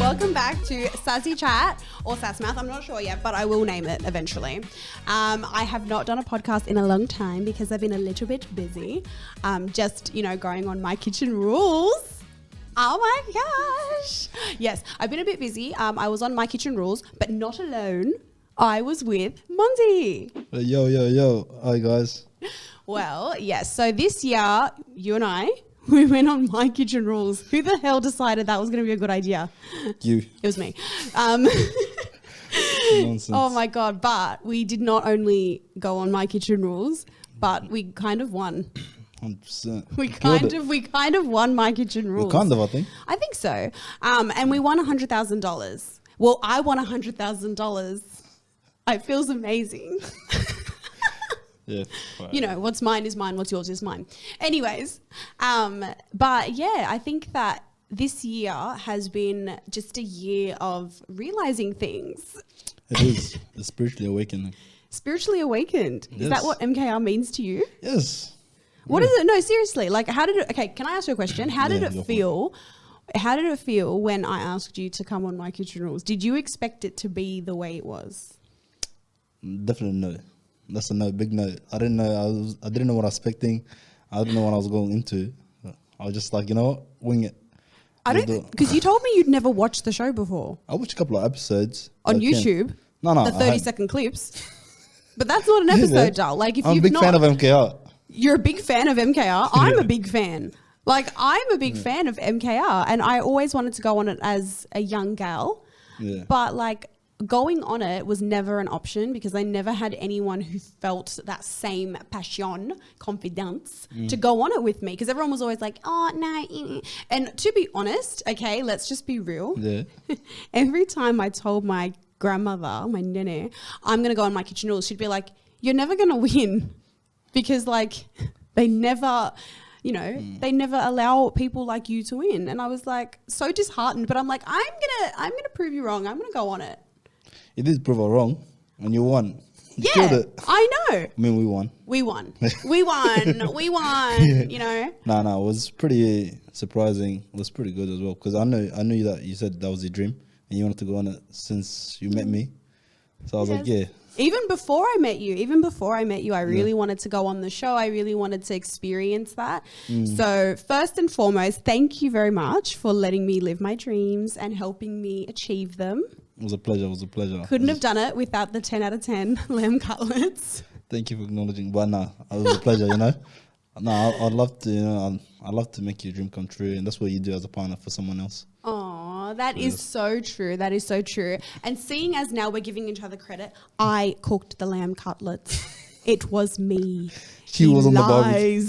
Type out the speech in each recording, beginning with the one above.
Welcome back to Sassy Chat or Sass Mouth. I'm not sure yet, but I will name it eventually. I have not done a podcast in a long time because I've been a little bit busy. Just, going on my kitchen rules. Oh my gosh. Yes, I've been a bit busy. I was on my kitchen rules, but not alone. I was with Monzir. Yo. Hi, guys. Well, yes. So this year, you and I, we went on My Kitchen Rules. Who the hell decided that was going to be a good idea? You. It was me. Nonsense. Oh my God. But we did not only go on My Kitchen Rules, but we kind of won. 100%. We kind of won My Kitchen Rules. Well, kind of, I think. I think so. And we won $100,000. Well, I won $100,000. It feels amazing. Yeah. Right. What's mine is mine, what's yours is mine. Anyways, but yeah, I think that this year has been just a year of realizing things. It is. It's spiritually awakening. Spiritually awakened. Yes. Is that what MKR means to you? Yes. What is it? No, seriously. Like, how did it... Okay, can I ask you a question? How did it feel? How did it feel when I asked you to come on My Kitchen Rules? Did you expect it to be the way it was? Definitely no. That's a no, big no. I didn't know. I didn't know what I was expecting. I didn't know what I was going into. I was just like, wing it. Because you told me you'd never watched the show before. I watched a couple of episodes on YouTube. No, the 30-second clips. But that's not an episode, doll. Like, if I'm a big fan of MKR. You're a big fan of MKR. I'm a big fan. Like, I'm a big fan of MKR, and I always wanted to go on it as a young gal. Yeah. But like, going on it was never an option because I never had anyone who felt that same passion, confidence to go on it with me. Because everyone was always like, oh, no. And to be honest, okay, let's just be real. Yeah. Every time I told my grandmother, my nene, I'm going to go on My Kitchen Rules, she'd be like, you're never going to win. Because like, they never... they never allow people like you to win. And I was like so disheartened, but I'm like, I'm gonna prove you wrong. I'm gonna go on it. You did prove her wrong and you won. You Yeah, killed it. I know. I mean, we won. We won. Yeah. No, it was pretty surprising. It was pretty good as well because I knew that you said that was your dream and you wanted to go on it since you met me. So I was like, yeah. Even before I met you, I really wanted to go on the show. I really wanted to experience that. So first and foremost, thank you very much for letting me live my dreams and helping me achieve them. It was a pleasure. Couldn't have done it without the 10 out of 10 lamb cutlets. Thank you for acknowledging. But no, it was a pleasure, No, I'd love to, I'd love to make your dream come true. And that's what you do as a partner for someone else. Oh, that is so true. That is so true. And seeing as now we're giving each other credit, I cooked the lamb cutlets. It was me. She was on the barbecue.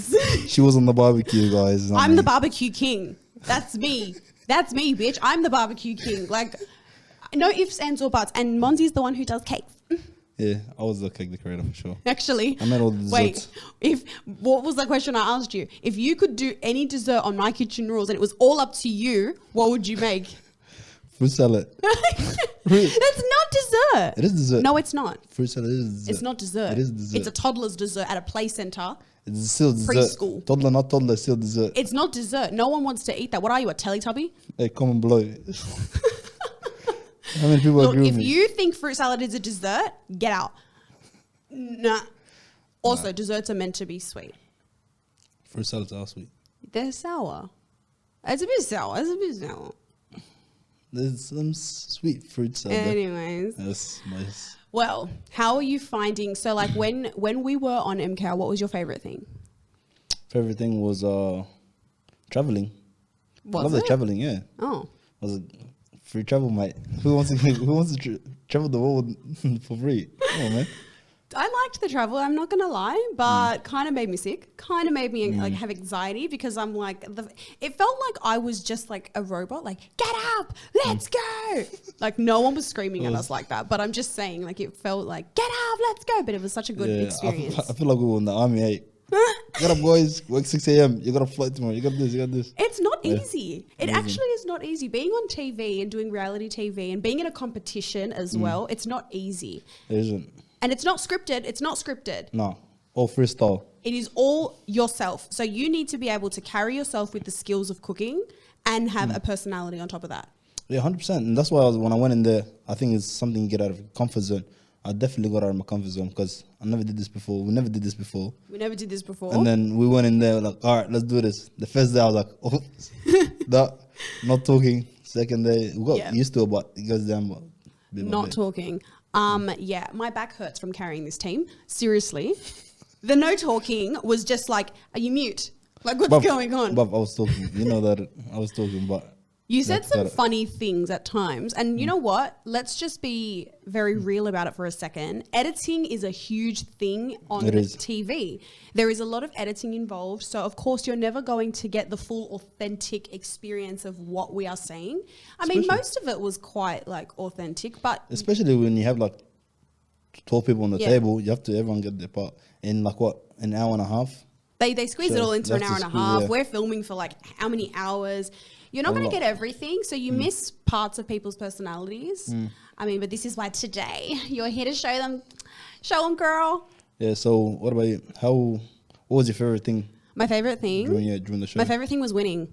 She was on the barbecue, guys. I'm the barbecue king. That's me. That's me, bitch. I'm the barbecue king. Like, no ifs, ands, or buts. And Monzi's the one who does cakes. Yeah, I was the cake decorator for sure. Actually, I made all the desserts. What was the question I asked you? If you could do any dessert on My Kitchen Rules and it was all up to you, what would you make? Fruit salad. That's not dessert. It is dessert. No, it's not. Fruit salad is dessert. It's not dessert. It is dessert. It's a toddler's dessert at a play center. It's still dessert. Preschool. Toddler, not toddler, still dessert. It's not dessert. No one wants to eat that. What are you, a Teletubby? Hey, comment below. How many people agree with me? If you think fruit salad is a dessert, get out. Nah. Also, desserts are meant to be sweet. Fruit salads are sweet. They're sour. It's a bit sour. There's some sweet fruits out there. Anyways. Yes, nice. Well, how are you finding... So, like, when we were on MKR, what was your favourite thing? Favorite thing was traveling. I love the traveling, yeah. Oh. Was it free travel, mate? Who wants to travel the world for free? Come on, man. I liked the travel, I'm not going to lie, but kind of made me sick. Kind of made me like have anxiety because I'm like, it felt like I was just like a robot, like, get up, let's go. Like no one was screaming at us like that, but I'm just saying like it felt like, get up, let's go. But it was such a good experience. I feel like we were in the army, hey. Get up, boys. Work 6 a.m. You got a flight tomorrow. You got this. You got this. It's not easy. It actually is not easy. Being on TV and doing reality TV and being in a competition as well, it's not easy. It isn't. And it's not scripted. It's not scripted. No. All freestyle. It is all yourself. So you need to be able to carry yourself with the skills of cooking and have a personality on top of that. Yeah, 100%. And that's why when I went in there, I think it's something you get out of your comfort zone. I definitely got out of my comfort zone because I never did this before. We never did this before. And then we went in there like, all right, let's do this. The first day I was like, oh, that, not talking. Second day, we got used to it, but it goes down. But not talking. Yeah, my back hurts from carrying this team. Seriously. The no talking was just like, are you mute? Like, what's going on? But I was talking. You know that I was talking, but... You said some funny things at times. And you know what? Let's just be very real about it for a second. Editing is a huge thing on TV. There is a lot of editing involved. So, of course, you're never going to get the full authentic experience of what we are saying. I mean, most of it was quite, like, authentic, but... Especially when you have, like, 12 people on the table, you have to everyone get their part. In, like, what, an hour and a half? They squeeze it all into an hour and a half. We're filming for, like, how many hours? You're not going to get everything, so you miss parts of people's personalities. I mean, but this is why today you're here to show them, girl. Yeah, so what about you? What was your favorite thing? My favorite thing? During the show? My favorite thing was winning.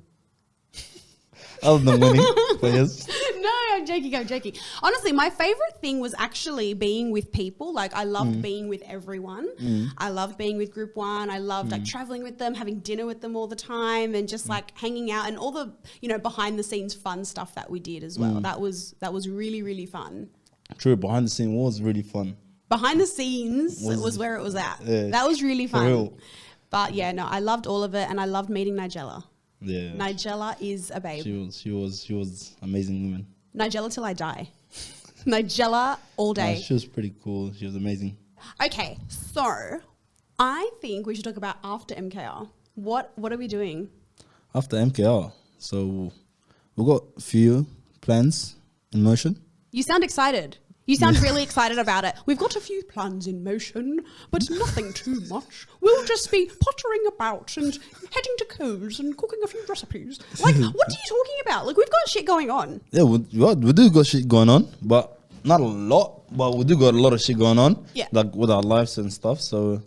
Other than winning, but yes. No, I'm joking. Honestly, my favorite thing was actually being with people. Like, I loved being with everyone. I loved being with Group 1. I loved like traveling with them, having dinner with them all the time, and just like hanging out and all the, behind the scenes fun stuff that we did as well. That was really, really fun. True, behind the scene was really fun. Behind the scenes was where it was at. Yeah, that was really fun. For real. But yeah, no, I loved all of it, and I loved meeting Nigella. Yeah, Nigella is a babe. She was amazing woman. Nigella till I die. Nigella all day. She was pretty cool. She was amazing. Okay, so I think we should talk about after MKR. What are we doing? After MKR, so we've got a few plans in motion. You sound excited. You sound really excited about it. We've got a few plans in motion, but nothing too much. We'll just be pottering about and heading to Coles and cooking a few recipes. Like, what are you talking about? Like, we've got shit going on. Yeah, we do got shit going on, but not a lot. But we do got a lot of shit going on. Yeah. Like with our lives and stuff, so...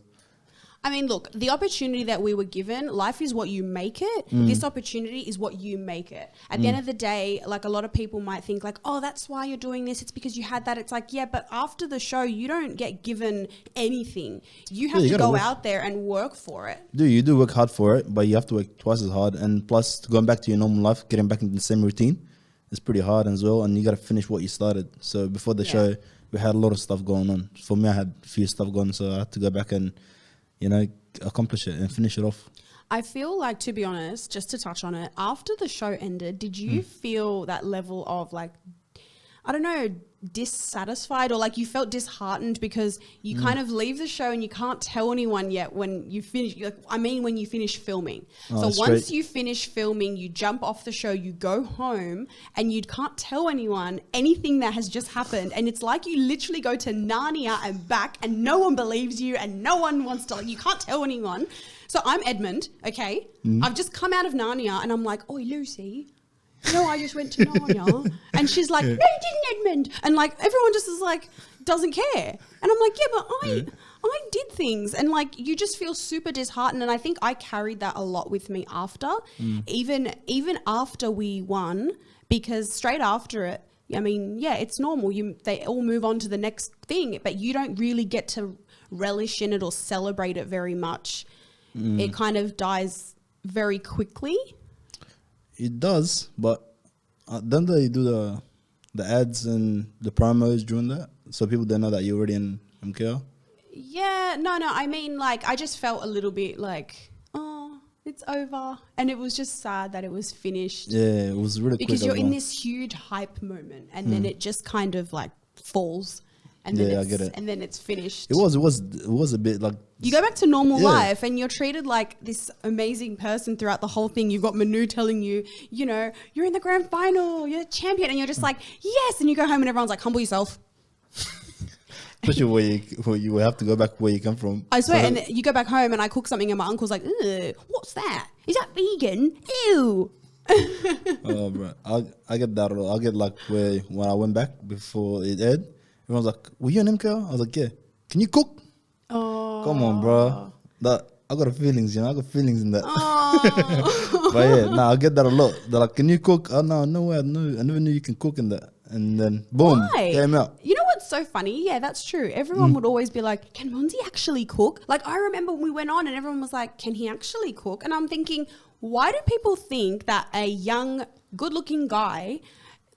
I mean, look, the opportunity that we were given, life is what you make it. This opportunity is what you make it. At the end of the day, like a lot of people might think like, oh, that's why you're doing this. It's because you had that. It's like, yeah, but after the show, you don't get given anything. You have to go out there and work for it. You do work hard for it, but you have to work twice as hard. And plus, going back to your normal life, getting back into the same routine, is pretty hard as well. And you got to finish what you started. So before the show, we had a lot of stuff going on. For me, I had a few stuff going on, so I had to go back and accomplish it and finish it off. I feel like, to be honest, just to touch on it, after the show ended, did you feel that level of like, I don't know, dissatisfied or like you felt disheartened because you kind of leave the show and you can't tell anyone yet when you finish, when you finish filming. So once you finish filming, you jump off the show, you go home and you can't tell anyone anything that has just happened. And it's like you literally go to Narnia and back and no one believes you and no one wants to, you can't tell anyone. So I'm Edmund, okay? I've just come out of Narnia and I'm like, oi, Lucy, I just went to Narnia. And she's like, no, you didn't, Edmund. And like, everyone just is like, doesn't care. And I'm like, yeah, but I did things. And like, you just feel super disheartened. And I think I carried that a lot with me after, even after we won, because straight after it, I mean, yeah, it's normal. They all move on to the next thing, but you don't really get to relish in it or celebrate it very much. It kind of dies very quickly. It does, but don't they do the ads and the promos during that? So people don't know that you're already in MKR? Yeah, no. I mean, like, I just felt a little bit like, oh, it's over. And it was just sad that it was finished. Yeah, it was really because you're in this huge hype moment and then it just kind of like falls. And then I get it. And then it's finished. It was a bit like... You go back to normal life and you're treated like this amazing person throughout the whole thing. You've got Manu telling you, you're in the grand final, you're a champion. And you're just like, yes. And you go home and everyone's like, humble yourself. Especially where you have to go back where you come from. I swear. And you go back home and I cook something and my uncle's like, ew, what's that? Is that vegan? Ew. Oh, bro. I get that a lot. I get like when I went back before it aired, everyone's like, were you an MKR? I was like, yeah. Can you cook? Oh. Come on, bro. I got feelings, you know. I got feelings in that. Oh. But yeah, nah, I get that a lot. They're like, "Can you cook?" Oh no way, no, I never knew you can cook in that. And then boom, Why? came out. You know what's so funny? Yeah, that's true. Everyone would always be like, "Can Monzi actually cook?" Like I remember when we went on, and everyone was like, "Can he actually cook?" And I'm thinking, why do people think that a young, good-looking guy,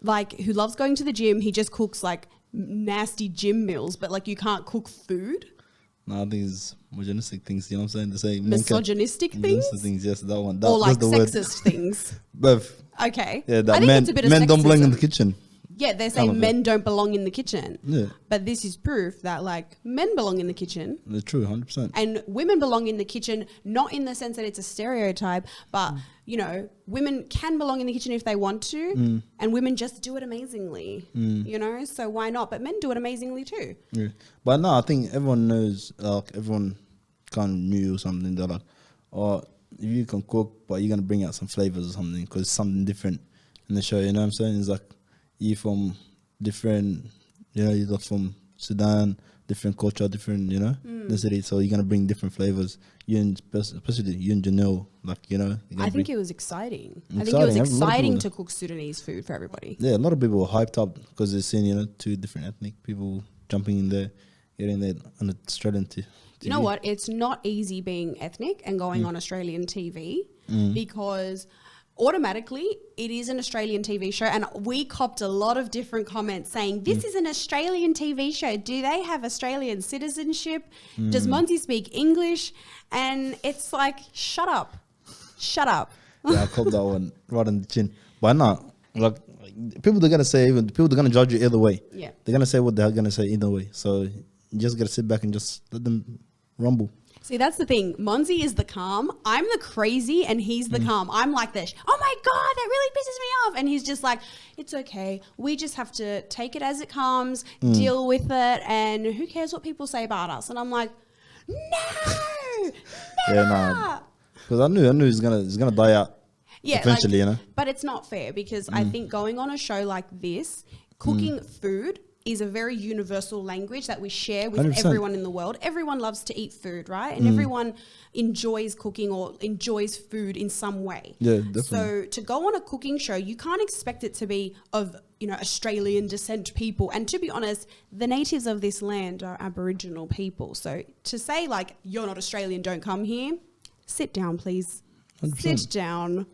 like who loves going to the gym, he just cooks like nasty gym meals, but like you can't cook food? No, I think it's misogynistic things. You know what I'm saying? They say Misogynistic things? misogynistic things. Yes, that one. Or like that's the word. sexist things? Both. Okay. Yeah, that I think men, it's a bit of men don't belong in the sexism. kitchen. Yeah, they say Kind of, men don't belong in the kitchen. Yeah, But this is proof that like men belong in the kitchen. it's true, 100%. And women belong in the kitchen, not in the sense that it's a stereotype, but, you know, women can belong in the kitchen if they want to, and women just do it amazingly, you know? So why not? But men do it amazingly too. Yeah. But no, I think everyone knows, like, everyone kind of knew something. They're like, oh, if you can cook, but you're going to bring out some flavors or something because it's something different in the show, you know what I'm saying? It's like, you from different, you know, you're like from Sudan, different culture, different, you know, density. So you're gonna bring different flavors. You and especially you and Janelle, like, you know. I think it was exciting. I think it Exciting. was A lot of exciting people- to cook Sudanese food for everybody. Yeah, a lot of people were hyped up because they're seeing, you know, two different ethnic people jumping in there, getting there on the Australian TV. You know what? It's not easy being ethnic and going on Australian TV because automatically it is an Australian TV show, and we copped a lot of different comments saying this is an Australian TV show. Do they have Australian citizenship? Does Monty speak English? And it's like, shut up. Yeah, I called that one right on the chin. But no, like people are gonna say, even people are gonna judge you either way. Yeah. They're gonna say what they're gonna say either way. So you just gotta sit back and just let them rumble. See, that's the thing. Monzi is the calm. I'm the crazy and he's the calm. I'm like this. Oh my God, that really pisses me off. And he's just like, it's okay. We just have to take it as it comes, deal with it. And who cares what people say about us? And I'm like, no. Yeah, nah. Because I knew it's gonna die out. Yeah, Eventually, you know. But it's not fair because I think going on a show like this, cooking food is a very universal language that we share with 100%. everyone in the world. Everyone loves to eat food, right? And everyone enjoys cooking or enjoys food in some way. Yeah, definitely. So to go on a cooking show, you can't expect it to be of, you know, Australian descent people. And to be honest, the natives of this land are Aboriginal people. So to say like, you're not Australian, don't come here, sit down, please. 100%. Sit down.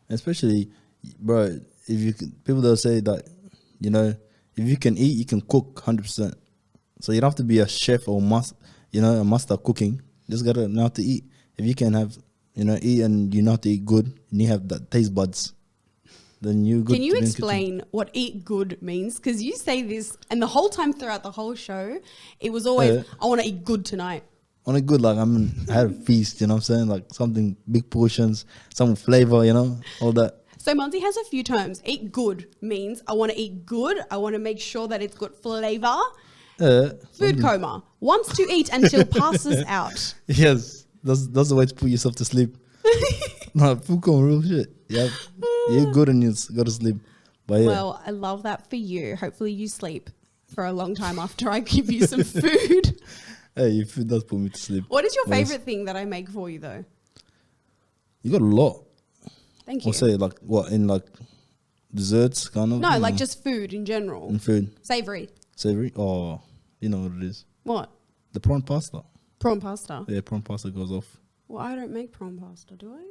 Especially, bro, if you can, people that say that, you know, if you can eat, you can cook 100%. So you don't have to be a chef or a master cooking. Just gotta know how to eat. If you can have, you know, eat and you know how to eat good and you have that taste buds, then you good. Can you to be in the kitchen. explain what eat good means? Because you say this, and the whole time throughout the whole show, it was always, I want to eat good tonight. On a good, like, I had a feast, you know what I'm saying? Like something, big portions, some flavor, you know, all that. So Monty has a few terms. Eat good means I want to eat good. I want to make sure that it's good flavor. Food coma. Wants to eat until passes out. Yes, that's the way to put yourself to sleep. No, food coma, real shit. Yeah, you're good and you go to sleep. But yeah, Well, I love that for you. Hopefully you sleep for a long time after I give you some food. hey, your food does put me to sleep. What is your Well, favorite thing that I make for you though? You got a lot. Thank you. I'll say like what in like desserts kind of. No, like just food in general. in food, Savory. savory. Oh, you know what it is. What? The prawn pasta. Prawn pasta. Yeah, prawn pasta goes off. Well, I don't make prawn pasta, do I?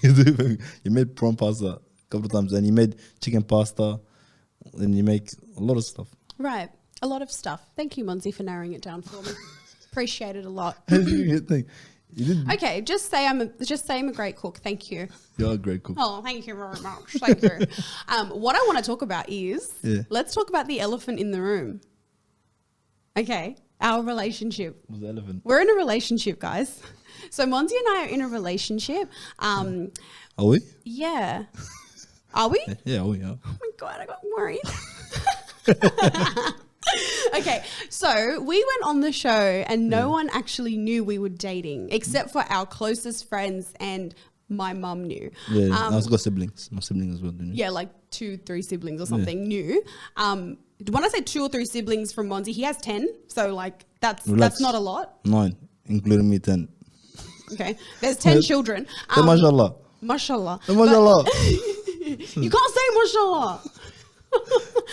You made prawn pasta a couple of times, and you made chicken pasta, and you make a lot of stuff. Right. A lot of stuff. Thank you, Monzi, for narrowing it down for me. Appreciate it a lot. You did. Okay, just say I'm a great cook. Thank you. You're a great cook. Oh, thank you very much. Thank you. What I want to talk about is let's talk about the elephant in the room. Okay, our relationship. What's the elephant? We're in a relationship, guys. So Monzi and I are in a relationship. Are we? Yeah. Are we? Yeah, we are. Oh my God, I got worried. Okay, so we went on the show and no one actually knew we were dating except for our closest friends, and my mum knew. Yeah, I've got siblings. My siblings as well. Didn't you? Yeah, like 2-3 siblings or something knew. When I say 2 or 3 siblings from Monzi, he has 10. So like that's Relax. not a lot. 9. including me 10. Okay, there's 10 children. Say mashallah. Mashallah. Say mashallah. You can't say mashallah.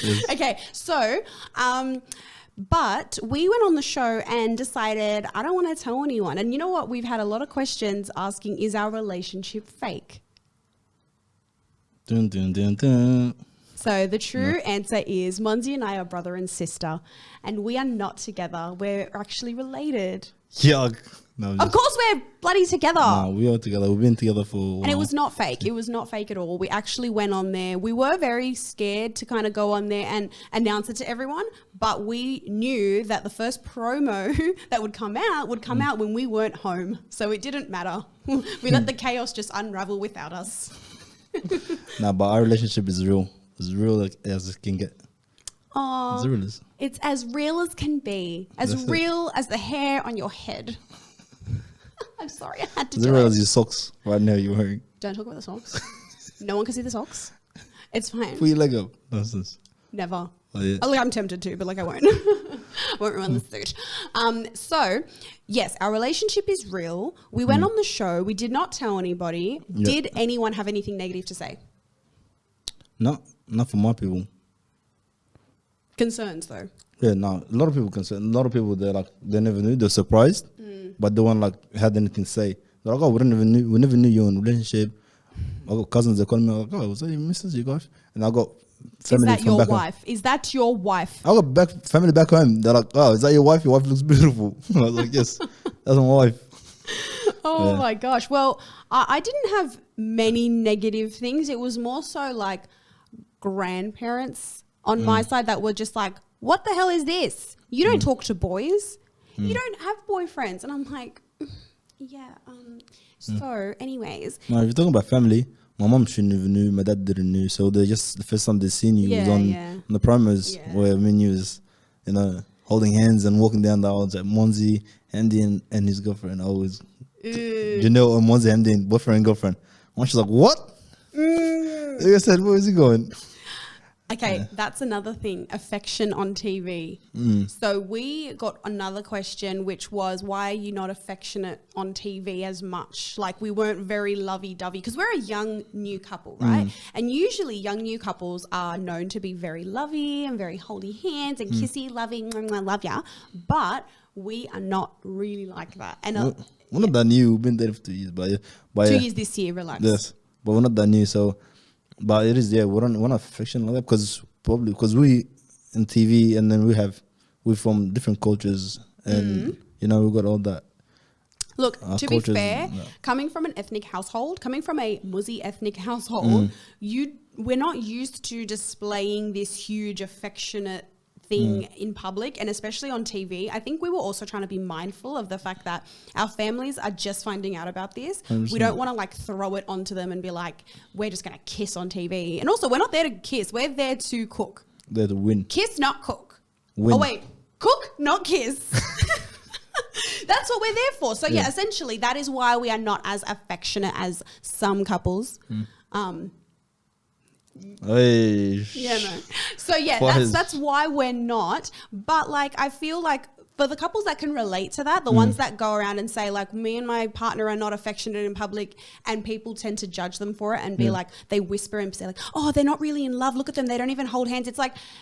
Yes. Okay, so, but we went on the show and decided, I don't want to tell anyone. And you know what? We've had a lot of questions asking, is our relationship fake? Dun, dun, dun, dun. So the true answer is Monzir and I are brother and sister, and we are not together. We're actually related. Yuck. No, Of course we're bloody together. Nah, we are together. We've been together for a while. And it was not fake. It was not fake at all. We actually went on there. We were very scared to kind of go on there and announce it to everyone, but we knew that the first promo that would come out when we weren't home. So it didn't matter. We let the chaos just unravel without us. Nah, but our relationship is real. As real as it can get. Oh, It's as real as can be. As real as the hair on your head. I'm sorry, I had to do it. As real as your socks right now you're wearing. Don't talk about the socks. No one can see the socks. It's fine. Put your leg up. Nonsense. Never. Oh, yeah. Oh, I'm tempted to, but like I won't. Won't ruin the suit. So, yes, our relationship is real. We went on the show. We did not tell anybody. Yep. Did anyone have anything negative to say? No, not for my people. Concerns, though. Yeah, no. A lot of people concerned. A lot of people they never knew. They're surprised, but they weren't had anything to say. They're like, oh, we never knew you were in a relationship. I got cousins that call me like, oh, was that your missus, you guys? And I got family Is that from your back wife? home. Is that your wife? I got family back home. They're like, oh, is that your wife? Your wife looks beautiful. I was like, yes, that's my wife. Oh my gosh. Well, I didn't have many negative things. It was more so like grandparents on my side that were just like, what the hell is this? You don't talk to boys. You don't have boyfriends. And I'm like, yeah. So anyways. Now, if you're talking about family, my mom shouldn't even knew. My dad didn't know. So they just, the first time they seen you was on the promos where me was, holding hands and walking down the aisles at Monzir Hamdin and his girlfriend. Always. Janelle and Monzir Hamdin, boyfriend and girlfriend. And she's like, what? I said, where is he going? Okay, that's another thing, affection on TV. So we got another question, which was, why are you not affectionate on TV as much? Like, we weren't very lovey-dovey, because we're a young new couple, right? And usually young new couples are known to be very lovey and very holdy hands and kissy, loving, I love ya. But we are not really like that. And we're not that new. We've been there for 2 years. But 2 years this year, relax. Yes, but we're not that new, so... But it is, we're not affection like that because we in TV and then we're from different cultures and we got all that. Look, to be fair, coming from an ethnic household, coming from a Muzzy ethnic household, we're not used to displaying this huge affectionate thing in public, and especially on TV. I think we were also trying to be mindful of the fact that our families are just finding out about this. 100%. We don't want to throw it onto them and be like, we're just going to kiss on TV. And also, we're not there to kiss. We're there to cook. There to win. Kiss, not cook. Win. Oh, wait. Cook, not kiss. That's what we're there for. So, yeah, essentially, that is why we are not as affectionate as some couples. Yeah, no. So yeah, that's why we're not. But I feel like for the couples that can relate to that, the ones that go around and say me and my partner are not affectionate in public, and people tend to judge them for it and be they whisper and say oh, they're not really in love. Look at them. They don't even hold hands. It's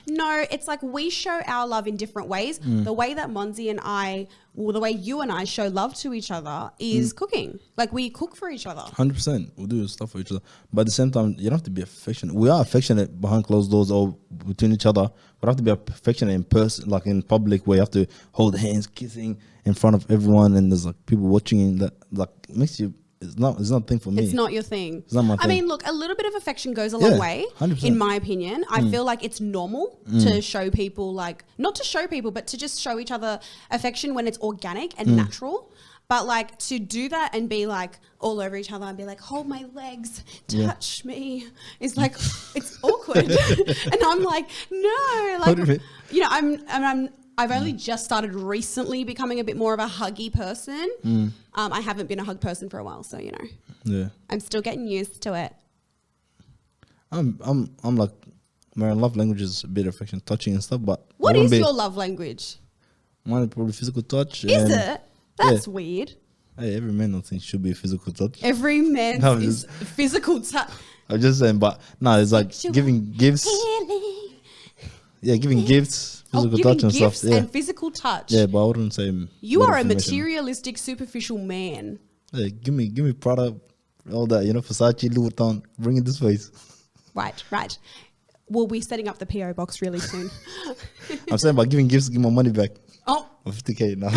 no, it's we show our love in different ways. The way that Monzir and I, the way you and I show love to each other is cooking. We cook for each other. 100%. We do stuff for each other. But at the same time, you don't have to be affectionate. We are affectionate behind closed doors or between each other. But have to be affectionate in person, in public, where you have to hold hands, kissing in front of everyone, and there's people watching, and that makes you. It's not a thing for me. It's not your thing. It's not my thing. I mean, look, a little bit of affection goes a long way, 100%. in my opinion. I feel like it's normal to show people, not to show people, but to just show each other affection when it's organic and natural. But to do that and be all over each other and be hold my legs, touch me, is it's awkward. And I'm no, I've only just started recently becoming a bit more of a huggy person. I haven't been a hug person for a while, so Yeah. I'm still getting used to it. I'm my love language is a bit affection, touching and stuff. But what is your love language? Mine is probably physical touch. Is it? That's weird. Hey, every man I think should be physical touch. Every man's No, is physical touch. I'm just saying, but no, it's like giving gifts. Yeah, giving gifts, physical touch and stuff. Yeah, and physical touch. yeah, but I wouldn't say You are a materialistic, superficial man. Yeah, give me product, all that, Versace, Louis Vuitton, bring it this face. Right. We'll be setting up the PO box really soon. I'm saying by giving gifts, give my money back. Oh. 50K now.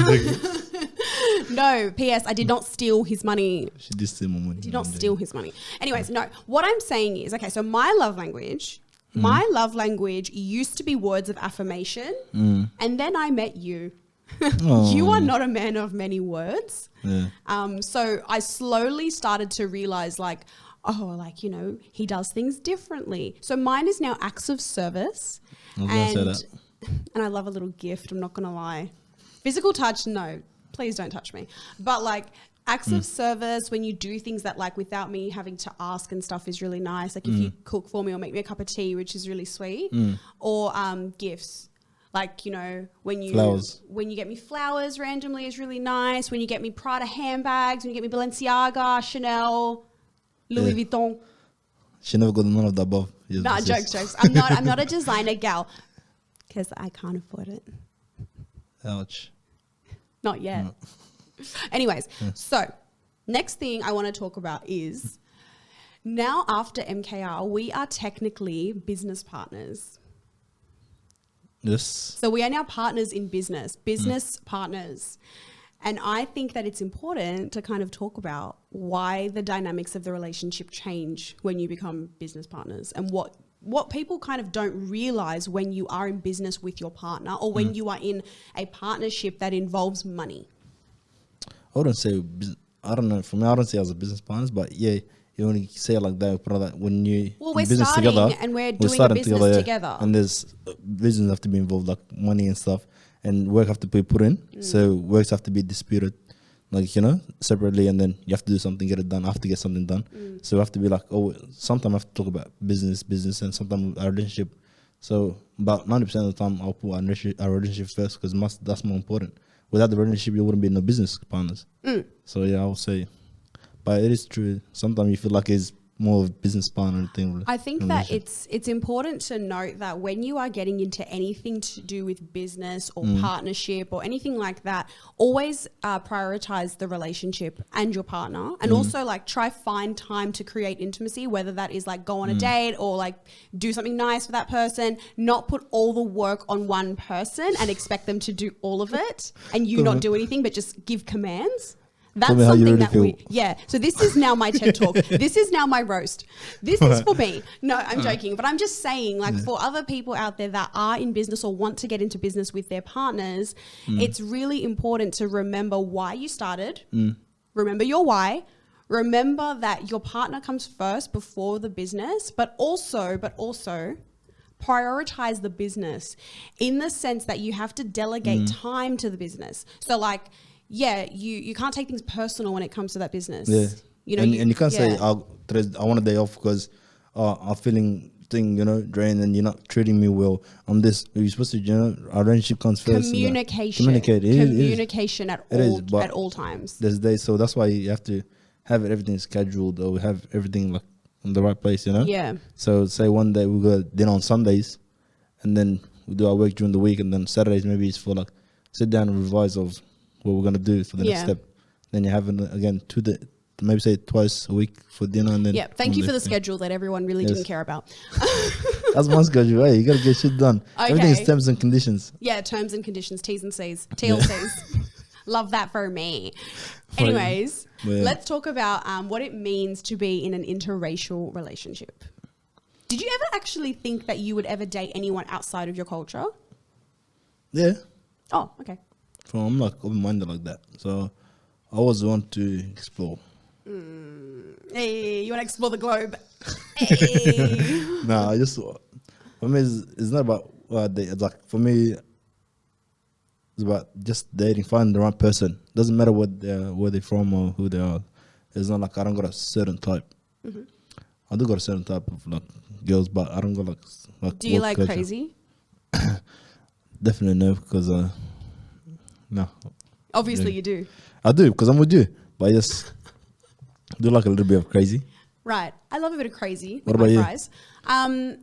No, P.S. I did not steal his money. She did steal my money. Did not steal his money. Anyways, no. What I'm saying is, okay, so my love language used to be words of affirmation, and then I met you. You are not a man of many words. Yeah. So I slowly started to realize he does things differently. So mine is now acts of service. And I love a little gift, I'm not going to lie. Physical touch, no. Please don't touch me. But like acts of service, when you do things that like without me having to ask and stuff is really nice. Like if you cook for me or make me a cup of tea, which is really sweet. Or gifts. Like, when you get me flowers randomly is really nice. When you get me Prada handbags, when you get me Balenciaga, Chanel, Louis Vuitton. She never got none of the above. Yes, nah, jokes. I'm not a designer gal because I can't afford it. Ouch. Not yet. No. Anyways, so next thing I want to talk about is now after MKR, we are technically business partners. Yes. So we are now partners in business partners. And I think that it's important to kind of talk about why the dynamics of the relationship change when you become business partners and what people kind of don't realize when you are in business with your partner or when you are in a partnership that involves money. I wouldn't say, I don't know, for me, I don't say as a business partners, but yeah, you only say it like that, when you we're business starting together, and we're doing a business together. And there's business have to be involved, like money and stuff, and work have to be put in. So works have to be disputed, like, separately, and then you have to do something, get it done. I have to get something done. So we have to be like, sometimes I have to talk about business, and sometimes our relationship. So about 90% of the time, I'll put our relationship first because that's more important. Without the relationship, you wouldn't be no business partners. So yeah, I would say. But it is true. Sometimes you feel like it's more of a business partner thing. I think that it's important to note that when you are getting into anything to do with business or partnership or anything like that, always prioritize the relationship and your partner, and also like try find time to create intimacy, whether that is like go on a date or like do something nice for that person. Not put all the work on one person and expect them to do all of it and you not do anything, but just give commands. That's something that so this is now my TED talk. This is now my roast. This is for me. No, I'm joking. But I'm just saying, like, for other people out there that are in business or want to get into business with their partners, it's really important to remember why you started. Remember your why. Remember that your partner comes first before the business, but also prioritize the business in the sense that you have to delegate time to the business. So like, you can't take things personal when it comes to that business. Yeah. And you can't say, I want a day off because I'm feeling drained and you're not treating me well on this. You're supposed to, our relationship comes first. Communication at all times. There's days, so that's why you have to have everything scheduled or have everything like in the right place, Yeah. So say one day we go dinner on Sundays and then we do our work during the week, and then Saturdays maybe it's for like sit down and revise of what we're gonna do for the next step. Then you have it again maybe say twice a week for dinner, and then thank you for the schedule that everyone really didn't care about. That's my schedule. Hey, you gotta get shit done. Okay. Everything is terms and conditions. Yeah, terms and conditions, T's and C's, TLCs. Love that for me. Anyways, let's talk about what it means to be in an interracial relationship. Did you ever actually think that you would ever date anyone outside of your culture? Yeah. Oh, okay. So I'm like open-minded like that. So I always want to explore. Hey, you want to explore the globe? Hey. Nah, for me, it's not about it's like, for me, it's about just dating, finding the right person. Doesn't matter where they're from or who they are. It's not like I don't got a certain type. I do got a certain type of like girls, but I don't got like do you like culture. Crazy? Definitely no, because no. Obviously you do. I do, because I'm with you. But I just do like a little bit of crazy. Right. I love a bit of crazy What with my about you? fries.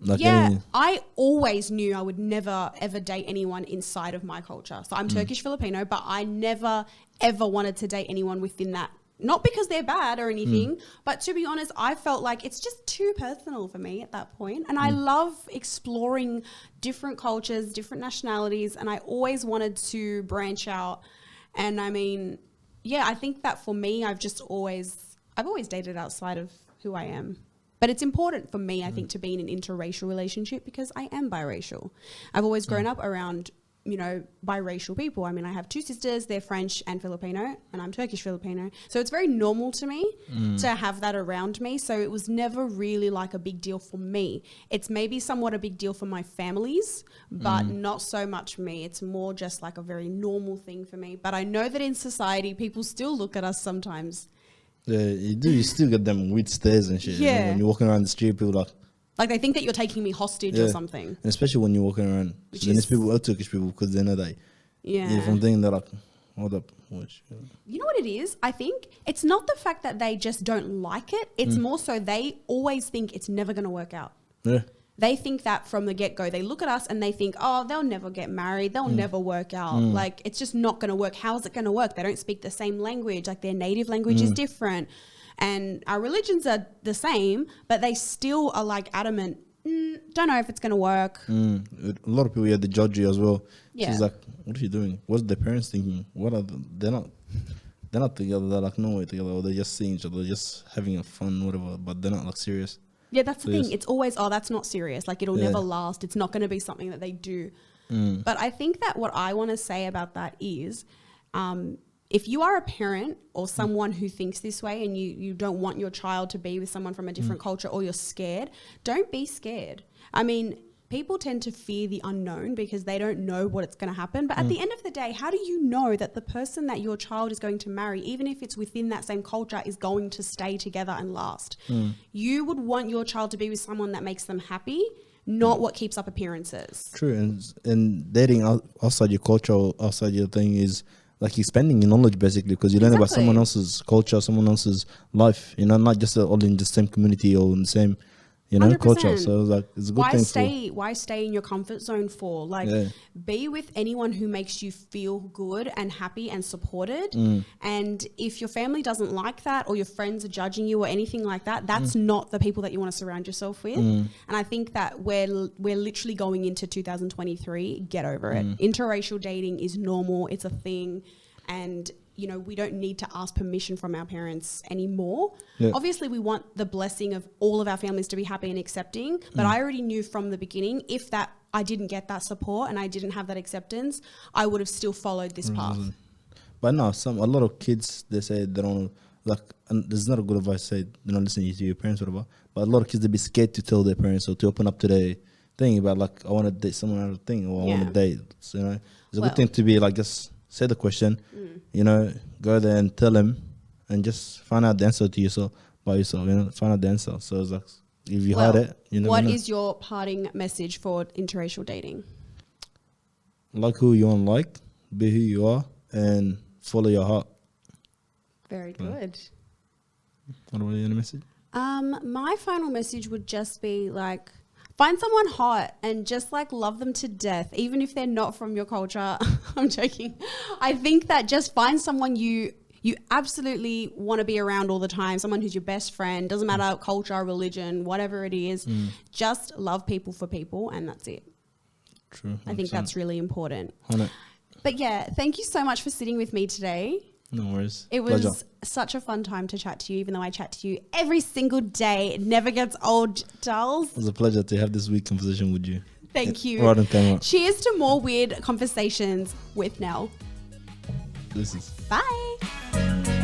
Like Yeah, any- I always knew I would never ever date anyone inside of my culture. So I'm Turkish Filipino, but I never ever wanted to date anyone within that. Not because they're bad or anything, but to be honest, I felt like it's just too personal for me at that point. And I love exploring different cultures, different nationalities, and I always wanted to branch out. And I mean, yeah, I think that for me, I've always dated outside of who I am. But it's important for me, I think, to be in an interracial relationship because I am biracial. I've always grown up around, biracial people. I mean, I have 2 sisters, they're French and Filipino, and I'm Turkish Filipino. So it's very normal to me to have that around me. So it was never really like a big deal for me. It's maybe somewhat a big deal for my families, but not so much me. It's more just like a very normal thing for me. But I know that in society, people still look at us sometimes. Yeah, you do. You still get them weird stares and shit. Yeah. When you're walking around the street, people Like they think that you're taking me hostage or something. And especially when you're walking around. Which Then is- there's people, Turkish people, because they know that. Yeah. If I'm thinking, they're like, hold up. You know what it is? I think it's not the fact that they just don't like it. It's more so they always think it's never going to work out. Yeah. They think that from the get-go. They look at us and they think, oh, they'll never get married. They'll never work out. Like, it's just not going to work. How is it going to work? They don't speak the same language. Like, their native language is different. And our religions are the same, but they still are, like, adamant, don't know if it's going to work. A lot of people, they judge you as well. Yeah. She's like, what are you doing? What's their parents thinking? They're not together. They're like, no way together. Or they're just seeing each other, just having a fun, whatever. But they're not like serious. Yeah, that's the So thing. It's always, oh, that's not serious. Like, it'll never last. It's not going to be something that they do. But I think that what I want to say about that is, if you are a parent or someone who thinks this way and you don't want your child to be with someone from a different culture, or you're scared, don't be scared. I mean, people tend to fear the unknown because they don't know what it's going to happen. But at the end of the day, how do you know that the person that your child is going to marry, even if it's within that same culture, is going to stay together and last? You would want your child to be with someone that makes them happy, not what keeps up appearances. True. And dating outside your culture or outside your thing is like expanding your knowledge, basically, because you learn about someone else's culture, someone else's life, not just all in the same community or in the same, 100%. culture. So like, it's a good thing. Why stay in your comfort zone for? Like, be with anyone who makes you feel good and happy and supported. And if your family doesn't like that, or your friends are judging you or anything like that, that's not the people that you want to surround yourself with. And I think that we're literally going into 2023. Get over it. Interracial dating is normal. It's a thing. And we don't need to ask permission from our parents anymore. Yeah. Obviously, we want the blessing of all of our families to be happy and accepting. But I already knew from the beginning, if I didn't get that support and I didn't have that acceptance, I would have still followed this path. But no, a lot of kids, they say they don't, like, and there's not a good advice to say, listen to your parents or whatever. But a lot of kids, they be scared to tell their parents or to open up to their thing about, like, I want to date someone else thing, or I want to date. So, it's a good thing to be like, just say the question, go there and tell him, and just find out the answer to yourself by yourself. Find out the answer. So it's like, if you hide it, what is your parting message for interracial dating? Like who you want to like, be who you are, and follow your heart. Very good. What about your message? My final message would just be like, find someone hot and just like love them to death, even if they're not from your culture. I'm joking. I think that just find someone you absolutely want to be around all the time, someone who's your best friend, doesn't matter culture, religion, whatever it is. Just love people for people, and that's it. True. I think that's really important. 100. But yeah, thank you so much for sitting with me today. No worries. It was Pleasure. such a fun time to chat to you, even though I chat to you every single day. It never gets old, Charles. It was a pleasure to have this week conversation with you. Thank you. Right on camera. Cheers to more weird conversations with Nelle. This is. Bye.